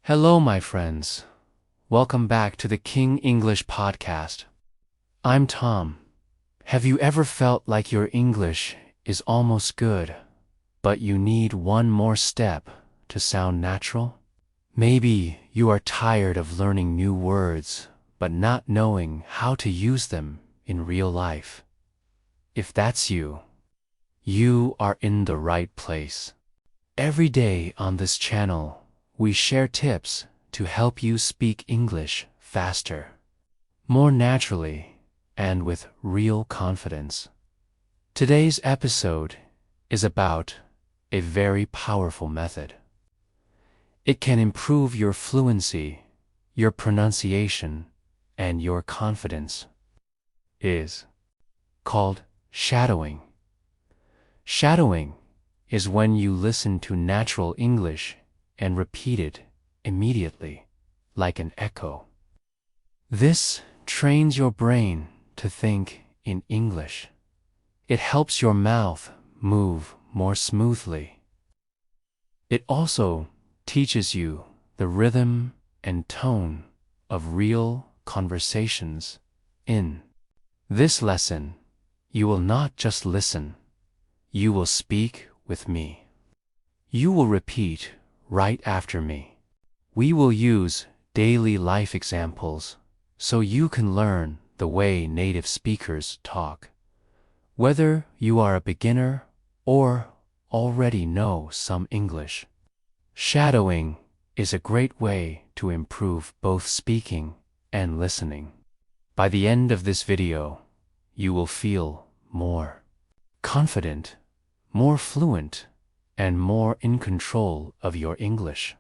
Hello, my friends. Welcome back to the King English Podcast. I'm Tom. Have you ever felt like your English is almost good, but you need one more step to sound natural? Maybe you are tired of learning new words, but not knowing how to use them in real life. If that's you, you are in the right place. Every day on this channel, we share tips to help you speak English faster, more naturally, and with real confidence. Today's episode is about a very powerful method. It can improve your fluency, your pronunciation, and your confidence. It is called shadowing. Shadowing is when you listen to natural English and repeat it immediately, like an echo. This trains your brain to think in English. It helps your mouth move more smoothly. It also teaches you the rhythm and tone of real conversations. In this lesson, you will not just listen, you will speak with me. You will repeat right after me. We will use daily life examples so you can learn the way native speakers talk. Whether you are a beginner or already know some English, shadowing is a great way to improve both speaking and listening. By the end of this video, you will feel more confident, more fluent, and more in control of your English.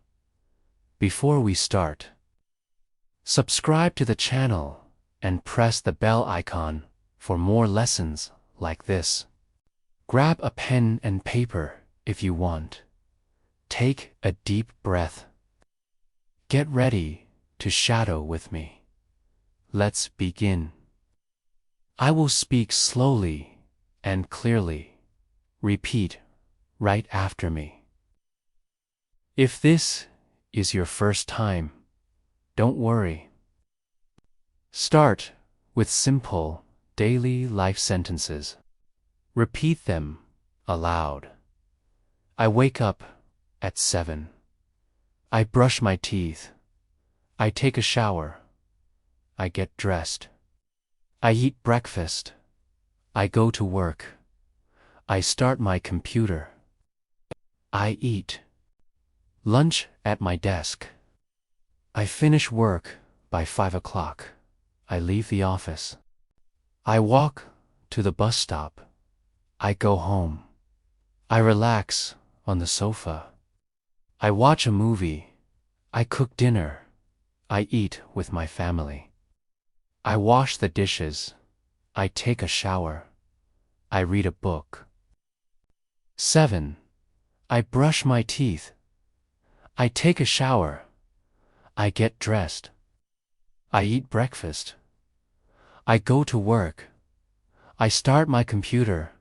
Before we start, subscribe to the channel and press the bell icon for more lessons like this. Grab a pen and paper if you want. Take a deep breath. Get ready to shadow with me. Let's begin. I will speak slowly and clearly. Repeat right after me. If this is your first time, don't worry. Start with simple daily life sentences. Repeat them aloud. I wake up at 7. I brush my teeth. I take a shower. I get dressed. I eat breakfast. I go to work. I start my computer. I eat lunch at my desk. I finish work by 5 o'clock. I leave the office. I walk to the bus stop. I go home. I relax on the sofa. I watch a movie. I cook dinner. I eat with my family. I wash the dishes. I take a shower. I read a book. 7. I brush my teeth. I take a shower. I get dressed. I eat breakfast. I go to work. I start my computer.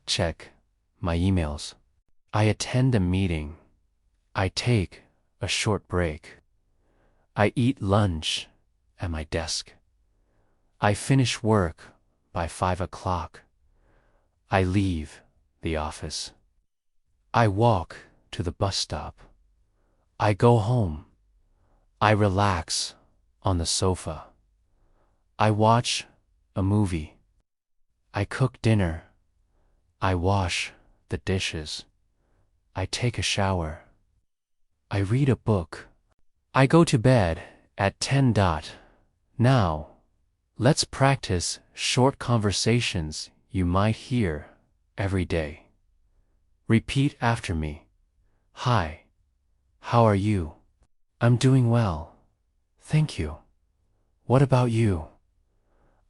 Check my emails. I attend a meeting. I take a short break. I eat lunch at my desk. I finish work by 5 o'clock. I leave the office. I walk to the bus stop. I go home. I relax on the sofa. I watch a movie. I cook dinner. I wash the dishes. I take a shower. I read a book. I go to bed at 10. Now, let's practice short conversations you might hear every day. Repeat after me. Hi, how are you? I'm doing well. Thank you. What about you?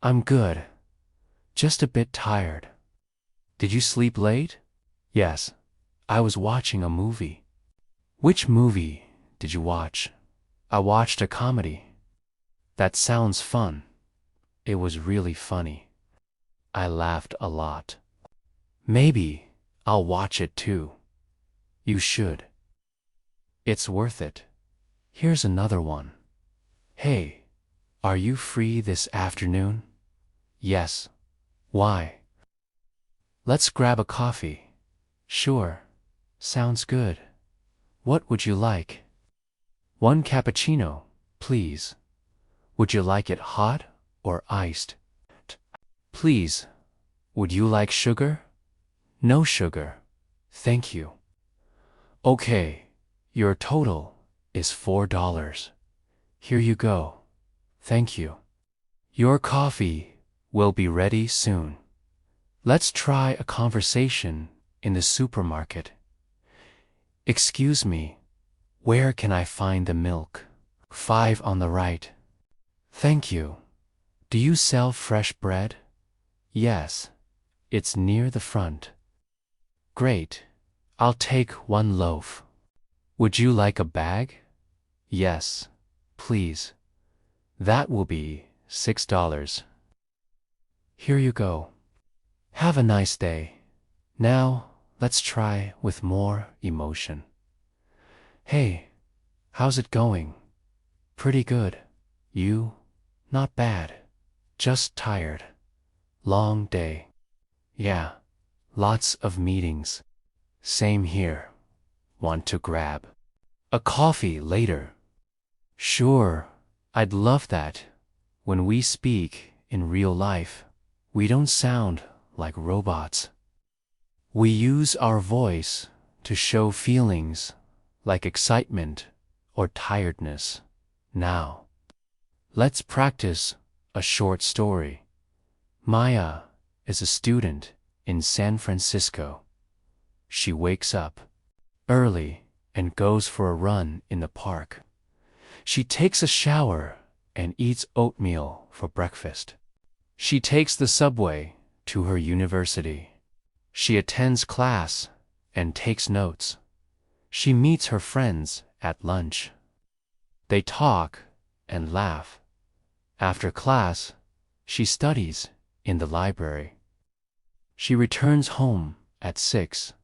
I'm good. Just a bit tired. Did you sleep late? Yes, I was watching a movie. Which movie did you watch? I watched a comedy. That sounds fun. It was really funny. I laughed a lot. Maybe I'll watch it too. You should. It's worth it. Here's another one. Hey, are you free this afternoon? Yes. Why? Let's grab a coffee. Sure. Sounds good. What would you like? One cappuccino, please. Would you like it hot or iced? Please. Would you like sugar? No sugar. Thank you. Okay, your total is $4. Here you go. Thank you. Your coffee will be ready soon. Let's try a conversation in the supermarket. Excuse me, where can I find the milk? 5 on the right. Thank you. Do you sell fresh bread? Yes, it's near the front. Great. I'll take 1 loaf. Would you like a bag? Yes, please. That will be $6. Here you go. Have a nice day. Now, let's try with more emotion. Hey, how's it going? Pretty good. You? Not bad. Just tired. Long day. Yeah, lots of meetings. Same here. Want to grab a coffee later? Sure, I'd love that. When we speak in real life, we don't sound like robots. We use our voice to show feelings like excitement or tiredness. Now, let's practice a short story. Maya is a student in San Francisco. She wakes up early and goes for a run in the park. She takes a shower and eats oatmeal for breakfast. She takes the subway to her university. She attends class and takes notes. She meets her friends at lunch. They talk and laugh. After class, she studies in the library. She returns home at 6.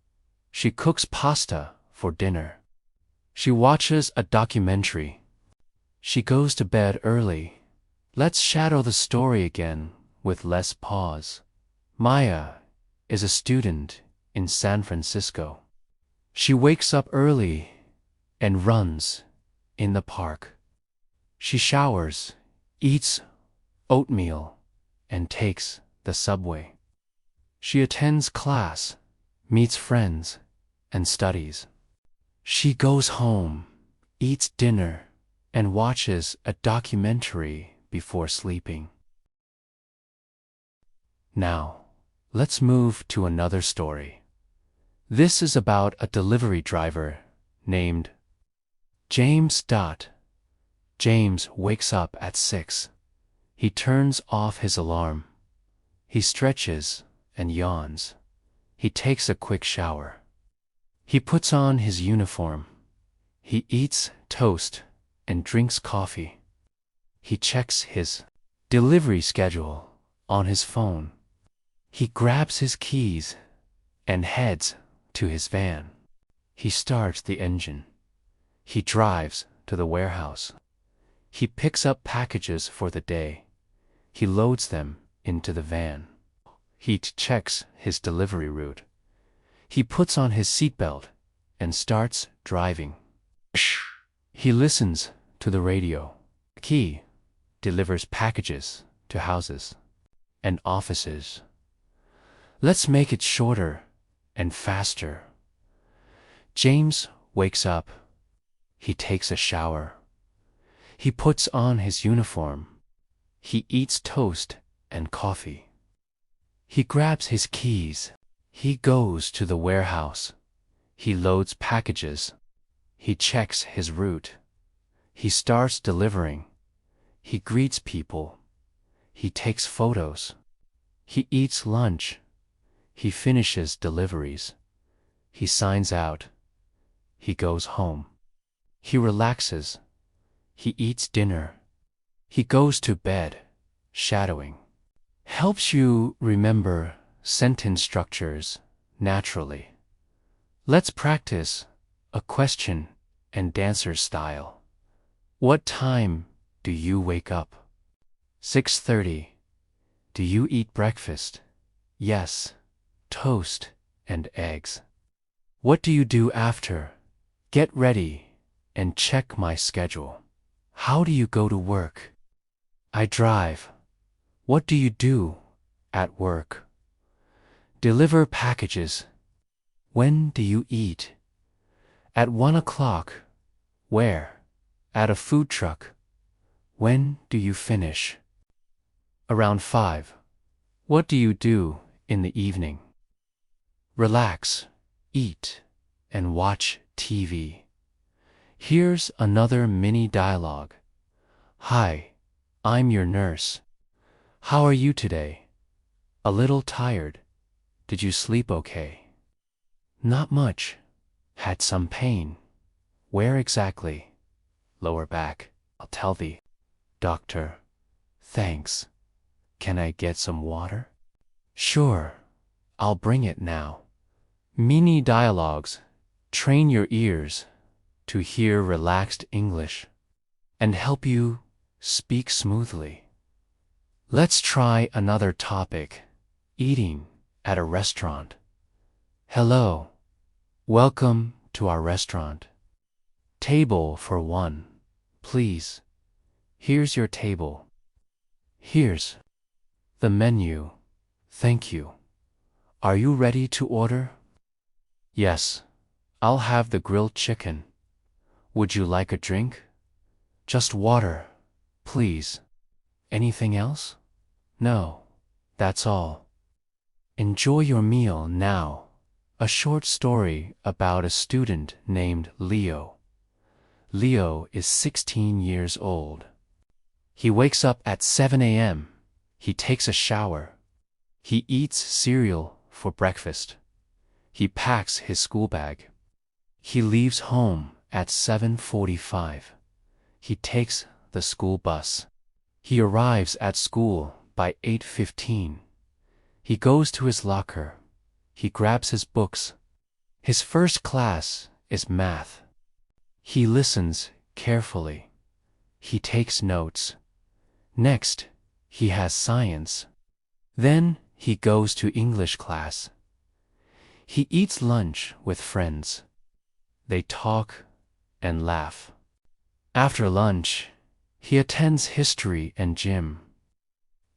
She cooks pasta for dinner. She watches a documentary. She goes to bed early. Let's shadow the story again with less pause. Maya is a student in San Francisco. She wakes up early and runs in the park. She showers, eats oatmeal, and takes the subway. She attends class, meets friends, and studies. She goes home, eats dinner, and watches a documentary before sleeping. Now, let's move to another story. This is about a delivery driver named James. James wakes up at 6. He turns off his alarm. He stretches and yawns. He takes a quick shower. He puts on his uniform. He eats toast and drinks coffee. He checks his delivery schedule on his phone. He grabs his keys and heads to his van. He starts the engine. He drives to the warehouse. He picks up packages for the day. He loads them into the van. He checks his delivery route. He puts on his seatbelt and starts driving. He listens to the radio. He delivers packages to houses and offices. Let's make it shorter and faster. James wakes up. He takes a shower. He puts on his uniform. He eats toast and coffee. He grabs his keys. He goes to the warehouse. He loads packages. He checks his route. He starts delivering. He greets people. He takes photos. He eats lunch. He finishes deliveries. He signs out. He goes home. He relaxes. He eats dinner. He goes to bed. Shadowing helps you remember sentence structures naturally. Let's practice a question and answer style. What time do you wake up? 6:30. Do you eat breakfast? Yes, toast and eggs. What do you do after? Get ready and check my schedule. How do you go to work? I drive. What do you do at work? Deliver packages. When do you eat? At 1 o'clock. Where? At a food truck. When do you finish? Around 5. What do you do in the evening? Relax, eat, and watch TV. Here's another mini dialogue. Hi, I'm your nurse. How are you today? A little tired. Did you sleep okay? Not much. Had some pain. Where exactly? Lower back. I'll tell thee. Doctor. Thanks. Can I get some water? Sure. I'll bring it now. Mini dialogues train your ears to hear relaxed English and help you speak smoothly. Let's try another topic. Eating at a restaurant. Hello. Welcome to our restaurant. Table for one, please. Here's your table. Here's the menu. Thank you. Are you ready to order? Yes. I'll have the grilled chicken. Would you like a drink? Just water, please. Anything else? No. That's all. Enjoy your meal now. A short story about a student named Leo. Leo is 16 years old. He wakes up at 7 a.m. He takes a shower. He eats cereal for breakfast. He packs his school bag. He leaves home at 7:45. He takes the school bus. He arrives at school by 8:15. He goes to his locker. He grabs his books. His first class is math. He listens carefully. He takes notes. Next, he has science. Then he goes to English class. He eats lunch with friends. They talk and laugh. After lunch, he attends history and gym.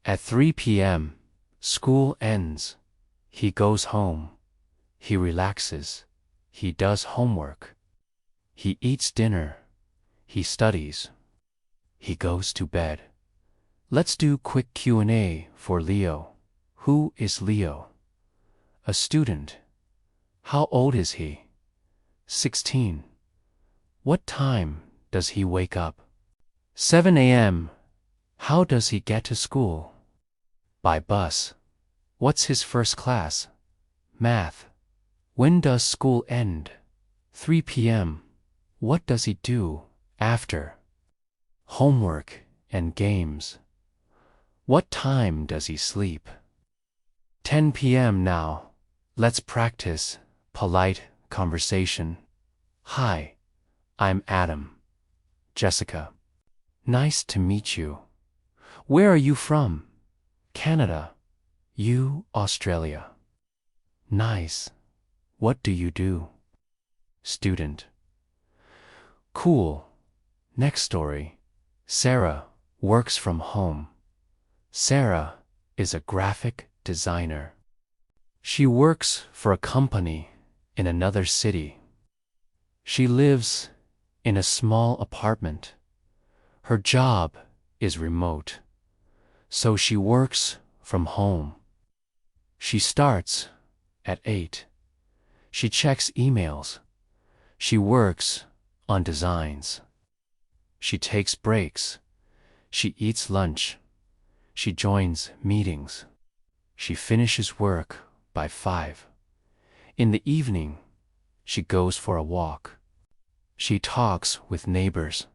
At 3 p.m., school ends. He goes home. He relaxes. He does homework. He eats dinner. He studies. He goes to bed. Let's do quick Q&A for Leo. Who is Leo? A student. How old is he? 16. What time does he wake up? 7 a.m. How does he get to school? By bus. What's his first class? Math. When does school end? 3 p.m. What does he do after? Homework and games. What time does he sleep? 10 p.m. now. Let's practice polite conversation. Hi, I'm Adam. Jessica. Nice to meet you. Where are you from? Canada. You, Australia. Nice. What do you do? Student. Cool. Next story. Sarah works from home. Sarah is a graphic designer. She works for a company in another city. She lives in a small apartment. Her job is remote, so she works from home. She starts at 8. She checks emails. She works on designs. She takes breaks. She eats lunch. She joins meetings. She finishes work by 5. In the evening, she goes for a walk. She talks with neighbors.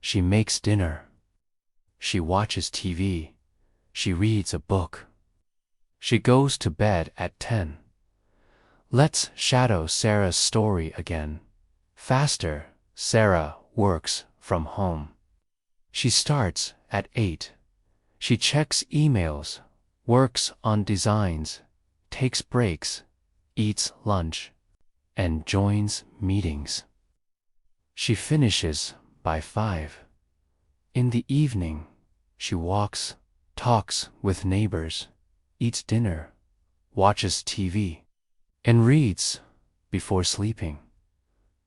She makes dinner. She watches TV. She reads a book. She goes to bed at 10. Let's shadow Sarah's story again. Faster. Sarah works from home. She starts at 8. She checks emails, works on designs, takes breaks, eats lunch, and joins meetings. She finishes by 5. In the evening, she walks, talks with neighbors, eats dinner, watches TV, and reads before sleeping.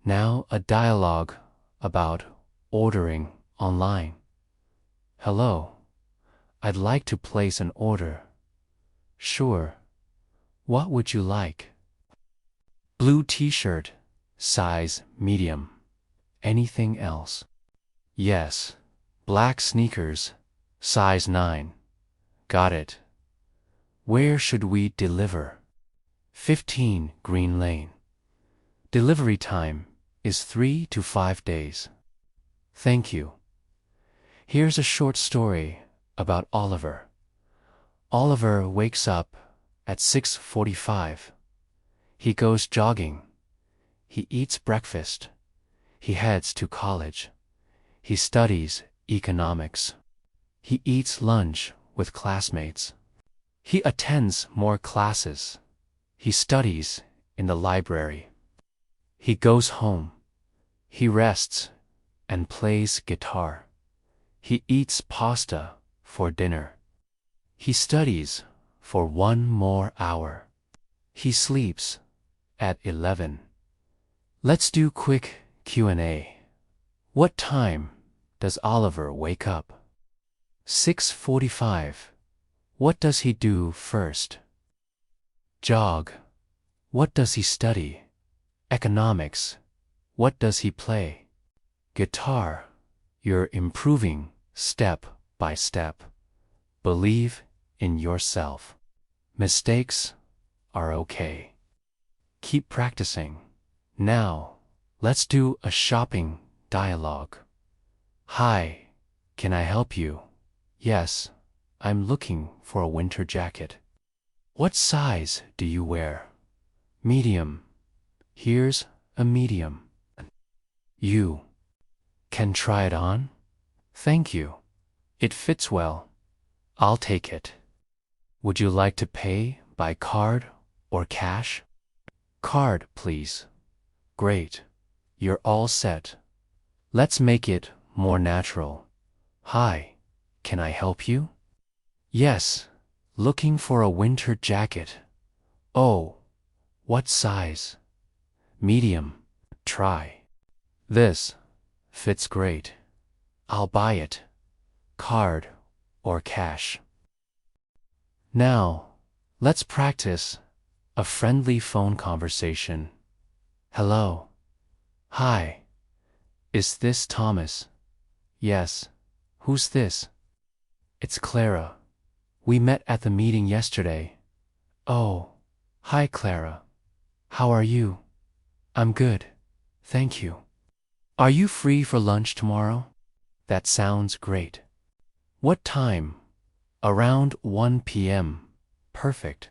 Now a dialogue about ordering online. Hello, I'd like to place an order. Sure. What would you like? Blue t-shirt, size medium. Anything else? Yes. Black sneakers, size 9. Got it. Where should we deliver? 15 Green Lane. Delivery time is 3 to 5 days. Thank you. Here's a short story about Oliver. Oliver wakes up at 6:45. He goes jogging. He eats breakfast. He heads to college. He studies economics. He eats lunch with classmates. He attends more classes. He studies in the library. He goes home. He rests and plays guitar. He eats pasta for dinner. He studies for 1 more hour. He sleeps at 11. Let's do quick Q&A. What time does Oliver wake up? 6:45. What does he do first? Jog. What does he study? Economics. What does he play? Guitar. You're improving step by step. Believe in yourself. Mistakes are okay. Keep practicing. Now, let's do a shopping dialogue. Hi, can I help you? Yes, I'm looking for a winter jacket. What size do you wear? Medium. Here's a medium. You can try it on? Thank you. It fits well. I'll take it. Would you like to pay by card or cash? Card, please. Great. You're all set. Let's make it more natural. Hi, can I help you? Yes, looking for a winter jacket. Oh, what size? Medium. Try. This fits great. I'll buy it. Card or cash. Now, let's practice a friendly phone conversation. Hello. Hi. Is this Thomas? Yes. Who's this? It's Clara. We met at the meeting yesterday. Oh, hi Clara. How are you? I'm good. Thank you. Are you free for lunch tomorrow? That sounds great. What time? Around 1 p.m. Perfect.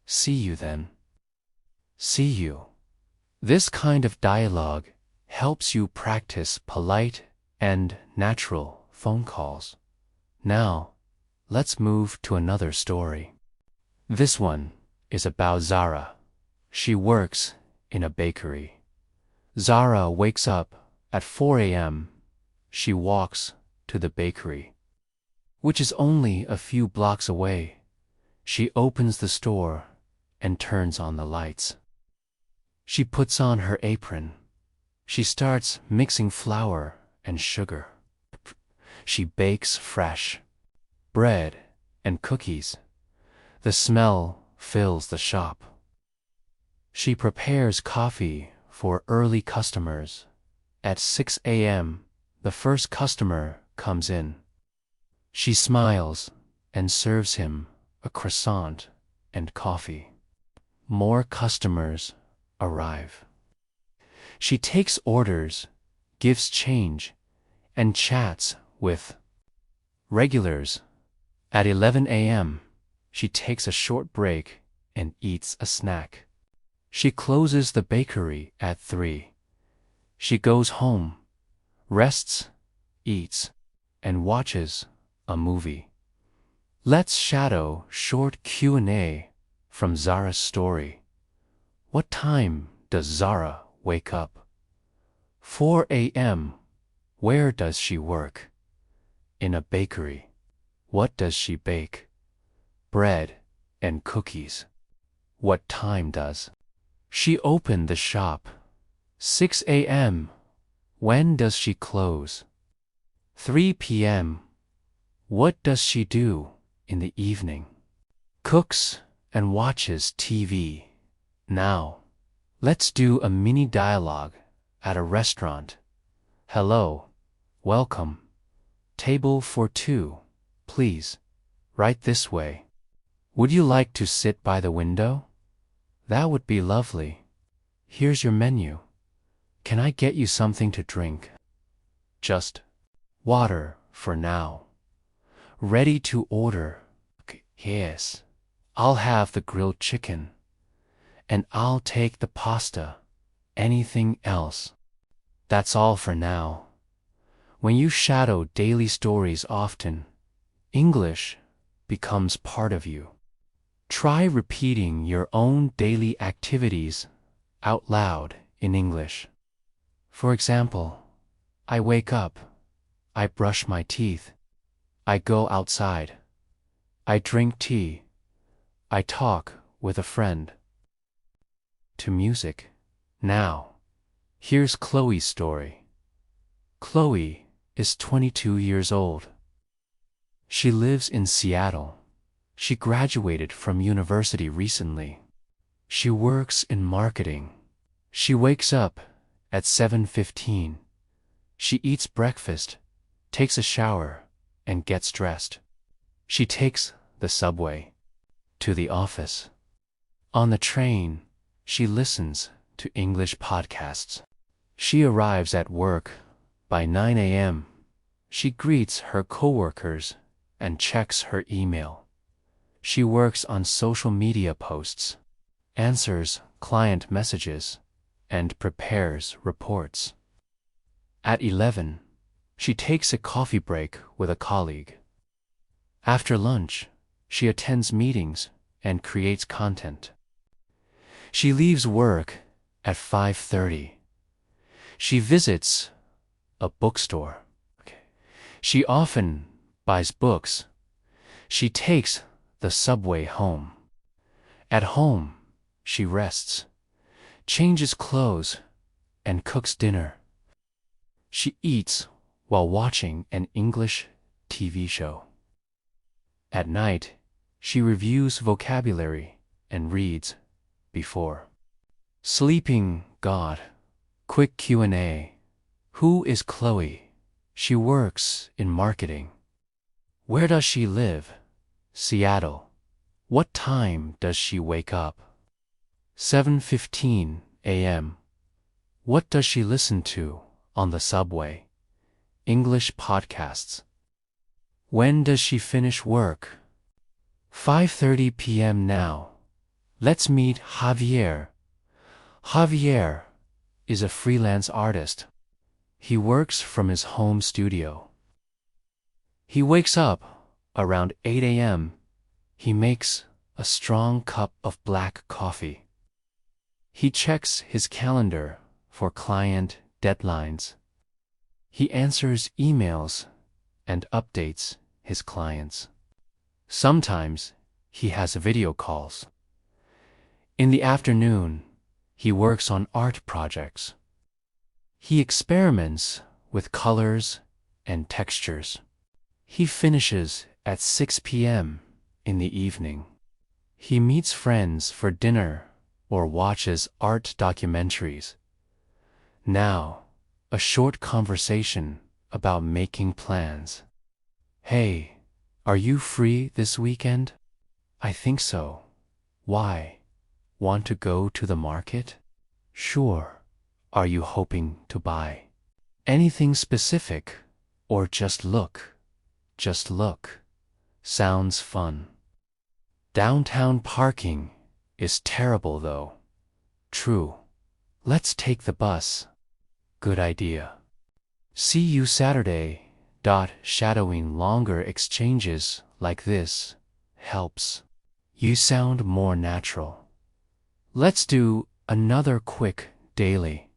See you then. See you. This kind of dialogue helps you practice polite and natural phone calls. Now, let's move to another story. This one is about Zara. She works in a bakery. Zara wakes up at 4 a.m. She walks to the bakery, which is only a few blocks away. She opens the store and turns on the lights. She puts on her apron. She starts mixing flour and sugar. She bakes fresh bread and cookies. The smell fills the shop. She prepares coffee for early customers. At 6 a.m., the first customer comes in. She smiles and serves him a croissant and coffee. More customers arrive. She takes orders, gives change, and chats with regulars. At 11 a.m., she takes a short break and eats a snack. She closes the bakery at 3. She goes home, rests, eats, and watches a movie. Let's shadow short Q&A from Zara's story. What time does Zara wake up? 4 a.m. Where does she work? In a bakery. What does she bake? Bread and cookies. What time does she open the shop? 6 a.m. When does she close? 3 p.m. What does she do in the evening? Cooks and watches TV. Now, let's do a mini dialogue at a restaurant. Hello, welcome. Table for two, please. Right this way. Would you like to sit by the window? That would be lovely. Here's your menu. Can I get you something to drink? Just water for now. Ready to order? Yes. I'll have the grilled chicken. And I'll take the pasta. Anything else? That's all for now. When you shadow daily stories often, English becomes part of you. Try repeating your own daily activities out loud in English. For example, I wake up, I brush my teeth, I go outside, I drink tea, I talk with a friend. To music. Now, here's Chloe's story. Chloe is 22 years old. She lives in Seattle. She graduated from university recently. She works in marketing. She wakes up at 7:15. She eats breakfast, takes a shower, and gets dressed. She takes the subway to the office. On the train, she listens to English podcasts. She arrives at work by 9 a.m. She greets her coworkers and checks her email. She works on social media posts, answers client messages, and prepares reports. At 11, she takes a coffee break with a colleague. After lunch, she attends meetings and creates content. She leaves work at 5:30. She visits a bookstore. She often buys books. She takes the subway home. At home, she rests, changes clothes, and cooks dinner. She eats while watching an English TV show. At night, she reviews vocabulary and reads before sleeping. God. Quick Q&A. Who is Chloe? She works in marketing. Where does she live? Seattle. What time does she wake up? 7:15 a.m. What does she listen to on the subway? English podcasts. When does she finish work? 5:30 p.m. Now, let's meet Javier. Javier is a freelance artist. He works from his home studio. He wakes up around 8 a.m. He makes a strong cup of black coffee. He checks his calendar for client deadlines. He answers emails and updates his clients. Sometimes he has video calls. In the afternoon, he works on art projects. He experiments with colors and textures. He finishes at 6 p.m. in the evening. He meets friends for dinner or watches art documentaries. Now, a short conversation about making plans. Hey, are you free this weekend? I think so. Why? Want to go to the market? Sure. Are you hoping to buy anything specific or just look? Just look. Sounds fun. Downtown parking is terrible though. True. Let's take the bus. Good idea. See you Saturday. Shadowing longer exchanges like this helps you sound more natural. Let's do another quick daily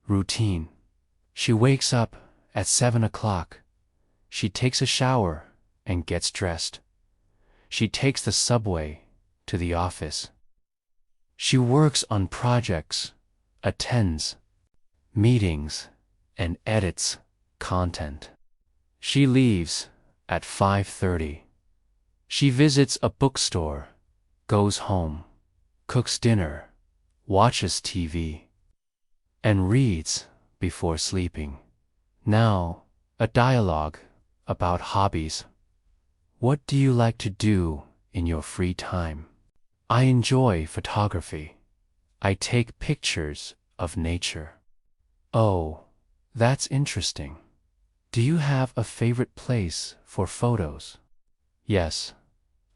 routine. She wakes up at 7 o'clock. She takes a shower and gets dressed. She takes the subway to the office. She works on projects, attends meetings, and edits content. She leaves at 5:30. She visits a bookstore, goes home, cooks dinner, watches TV, and reads before sleeping. Now, a dialogue about hobbies. What do you like to do in your free time? I enjoy photography. I take pictures of nature. Oh, that's interesting. Do you have a favorite place for photos? Yes.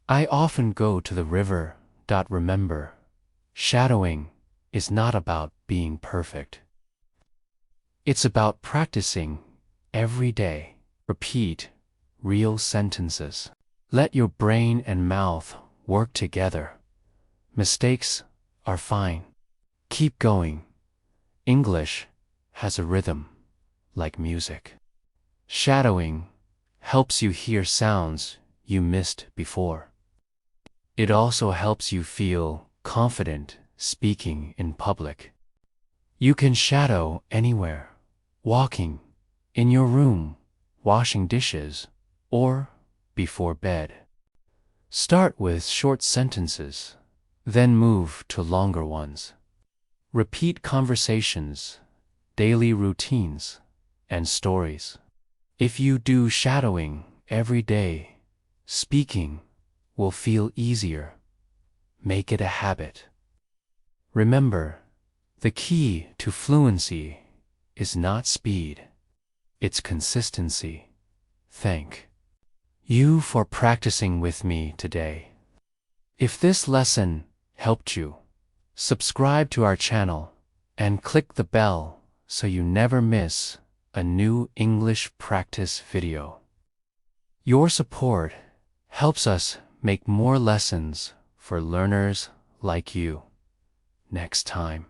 I often go to the river. Remember, shadowing is not about being perfect. It's about practicing every day. Repeat real sentences. Let your brain and mouth work together. Mistakes are fine. Keep going. English has a rhythm, like music. Shadowing helps you hear sounds you missed before. It also helps you feel confident speaking in public. You can shadow anywhere, walking, in your room, washing dishes, or before bed. Start with short sentences, then move to longer ones. Repeat conversations, daily routines, and stories. If you do shadowing every day, speaking will feel easier. Make it a habit. Remember, the key to fluency is not speed, it's consistency. Thank you for practicing with me today. If this lesson helped you, subscribe to our channel and click the bell so you never miss a new English practice video. Your support helps us make more lessons for learners like you. Next time.